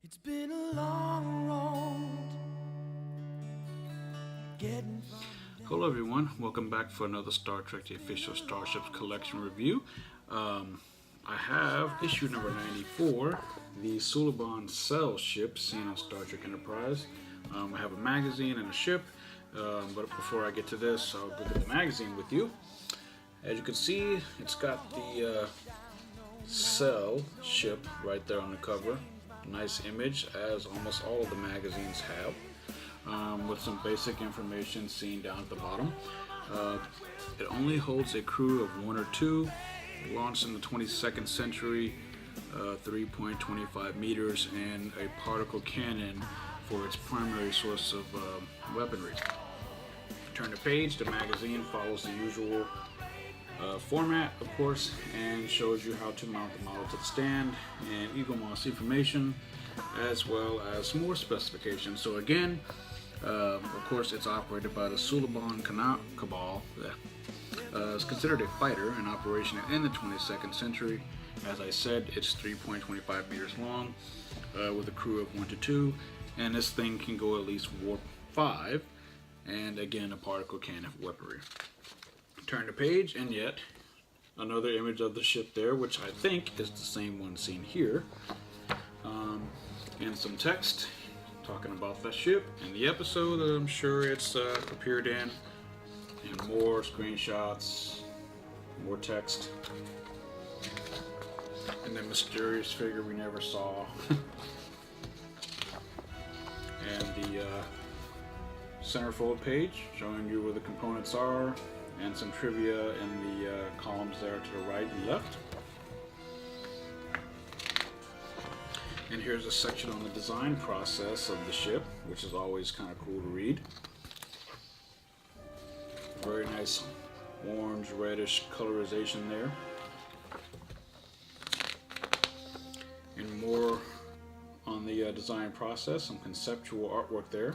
It's been a long road getting from Hello everyone, welcome back for another Star Trek The Official Starships Collection review. I have issue number 94, the Suliban Cell ship seen on Star Trek Enterprise. I have a magazine and a ship, but before I get to this, I'll look at the magazine with you. As you can see, it's got the Cell ship right there on the cover. Nice image, as almost all of the magazines have. With some basic information seen down at the bottom. It only holds a crew of 1 or 2, launched in the 22nd century, 3.25 meters, and a particle cannon for its primary source of weaponry. Turn the page, the magazine follows the usual format, of course, and shows you how to mount the model to the stand, and Eagle Moss information, as well as more specifications. So again, of course, it's operated by the Suliban Cabal. It's considered a fighter in operation in the 22nd century. As I said, it's 3.25 meters long, with a crew of 1 to 2, and this thing can go at least warp 5, and again, a particle cannon for weaponry. Turn the page, and yet another image of the ship there, which I think is the same one seen here, and some text talking about that ship and the episode that I'm sure it's appeared in, and more screenshots, more text, and the mysterious figure we never saw, and the centerfold page showing you where the components are, and some trivia in the columns there to the right and left. And here's a section on the design process of the ship, which is always kind of cool to read. Very nice orange reddish colorization there. And more on the design process, some conceptual artwork there.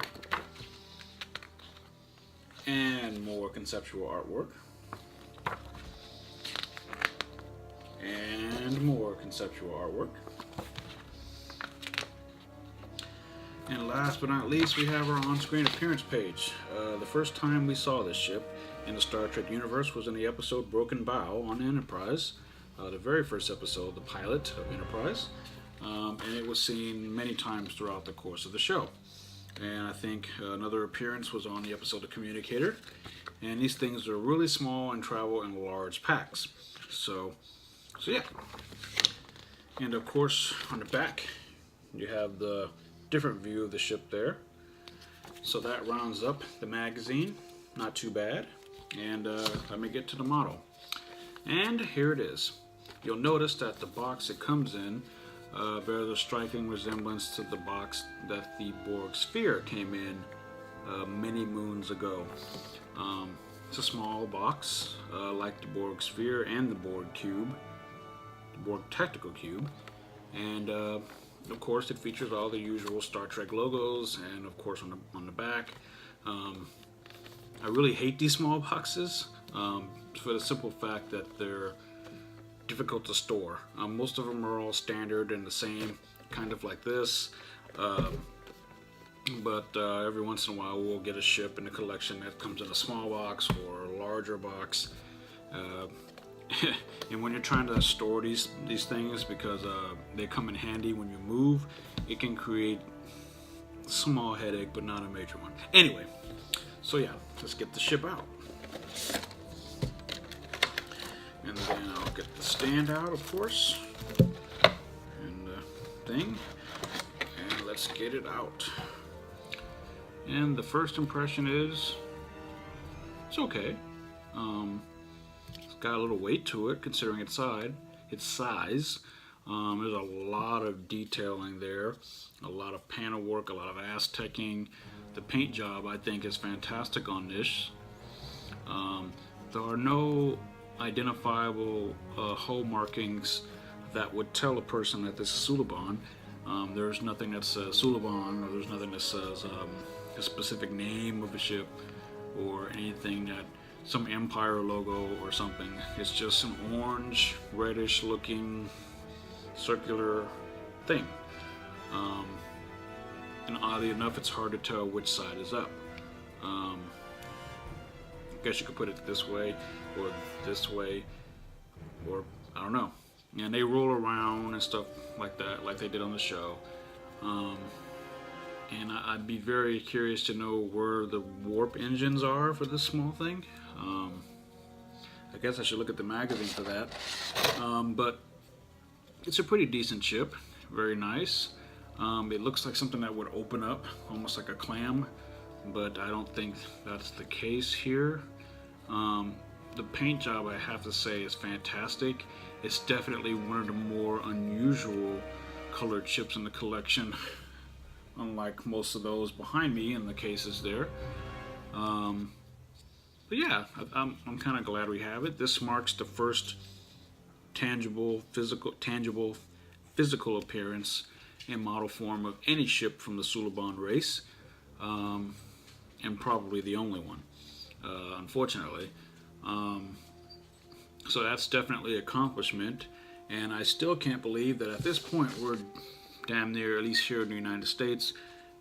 And more conceptual artwork. And more conceptual artwork. And last but not least, we have our on-screen appearance page. The first time we saw this ship in the Star Trek universe was in the episode Broken Bow on Enterprise, the very first episode, the pilot of Enterprise, and it was seen many times throughout the course of the show. And I think another appearance was on the episode The Communicator, and these things are really small and travel in large packs. So yeah. And of course, on the back, you have the different view of the ship there. So that rounds up the magazine. Not too bad. And let me get to the model. And here it is. You'll notice that the box it comes in bears a striking resemblance to the box that the Borg sphere came in many moons ago. It's a small box, like the Borg sphere and the Borg cube, the Borg tactical cube, and of course, it features all the usual Star Trek logos, and of course on the back. I really hate these small boxes for the simple fact that they're difficult to store. Most of them are all standard and the same, kind of like this. But every once in a while, we'll get a ship in the collection that comes in a small box or a larger box. And when you're trying to store these things, because they come in handy when you move, it can create a small headache, but not a major one. Anyway, so yeah, let's get the ship out. And then I'll get the stand out, of course, and the thing, and let's get it out. And the first impression is, it's okay. Got a little weight to it considering its size. There's a lot of detailing there, a lot of panel work, a lot of Aztecing. The paint job, I think, is fantastic on this. There are no identifiable hull markings that would tell a person that this is Suliban. There's nothing that says Suliban, or there's nothing that says a specific name of a ship, or anything that some Empire logo or something. It's just some orange, reddish looking circular thing. And oddly enough, it's hard to tell which side is up. I guess you could put it this way, or this way, or I don't know. And they roll around and stuff like that, like they did on the show. And I'd be very curious to know where the warp engines are for this small thing. I guess I should look at the magazine for that. But it's a pretty decent ship, very nice. It looks like something that would open up, almost like a clam, but I don't think that's the case here. The paint job, I have to say, is fantastic. It's definitely one of the more unusual colored ships in the collection, unlike most of those behind me in the cases there. But yeah, I'm kind of glad we have it. This marks the first tangible physical appearance in model form of any ship from the Suliban race, and probably the only one, unfortunately. So that's definitely an accomplishment, and I still can't believe that at this point we're damn near, at least here in the United States,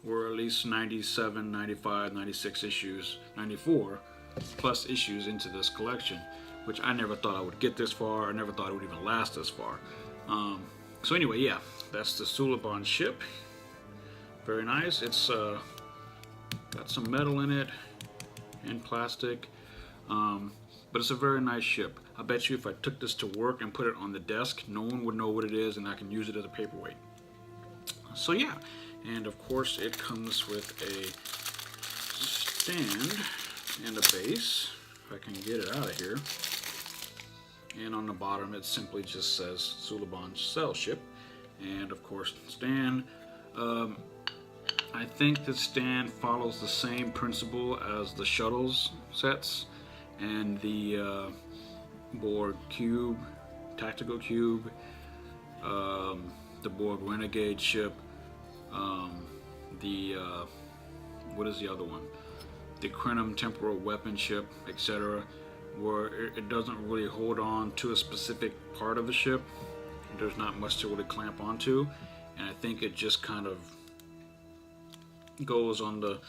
we're at least 97, 95, 96 issues, 94 plus issues into this collection, which I never thought I would get this far. I never thought it would even last this far. So anyway, yeah, that's the Suliban ship. Very nice. It's got some metal in it and plastic, but it's a very nice ship. I bet you if I took this to work and put it on the desk, no one would know what it is, and I can use it as a paperweight. So yeah, and of course it comes with a stand and a base, if I can get it out of here. And on the bottom it simply just says Suliban Cell Ship, and of course stand. I think the stand follows the same principle as the shuttles sets and the Borg Cube, Tactical Cube, the Borg Renegade ship, what is the other one? The Crenum Temporal Weapon ship, etc., where it doesn't really hold on to a specific part of the ship. There's not much to really clamp onto, and I think it just kind of goes on the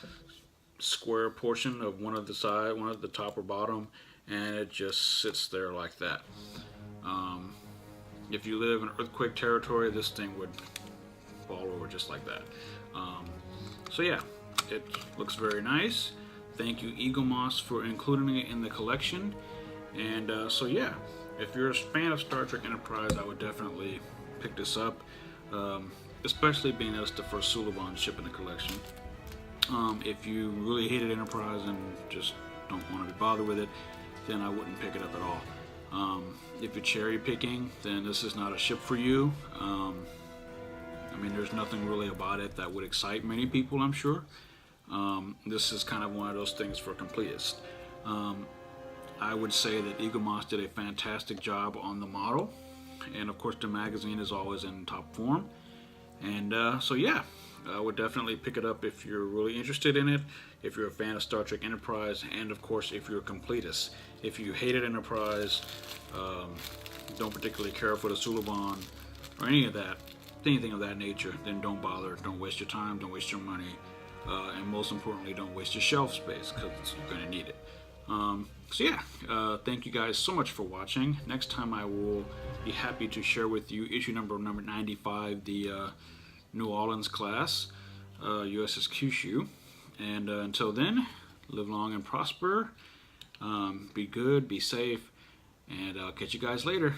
square portion of one of the side, one at the top or bottom, and it just sits there like that. If you live in earthquake territory, this thing would fall over just like that. So yeah, it looks very nice. Thank you, Eagle Moss, for including it in the collection. And so yeah, if you're a fan of Star Trek Enterprise, I would definitely pick this up, especially being that it's the first Suliban ship in the collection. If you really hated Enterprise and just don't want to be bothered with it, then I wouldn't pick it up at all. If you're cherry picking, then this is not a ship for you. I mean, there's nothing really about it that would excite many people, I'm sure. This is kind of one of those things for completists. I would say that Eagle Moss did a fantastic job on the model, and of course the magazine is always in top form. And so yeah, I would definitely pick it up if you're really interested in it, if you're a fan of Star Trek Enterprise, and of course if you're a completist. If you hated Enterprise, don't particularly care for the Suliban or anything of that nature, then don't bother. Don't waste your time, don't waste your money, and most importantly, don't waste your shelf space, because you're going to need it. So yeah, thank you guys so much for watching. Next time I will be happy to share with you issue number 95, the New Orleans class, USS Kyushu. And until then, live long and prosper, be good, be safe, and I'll catch you guys later.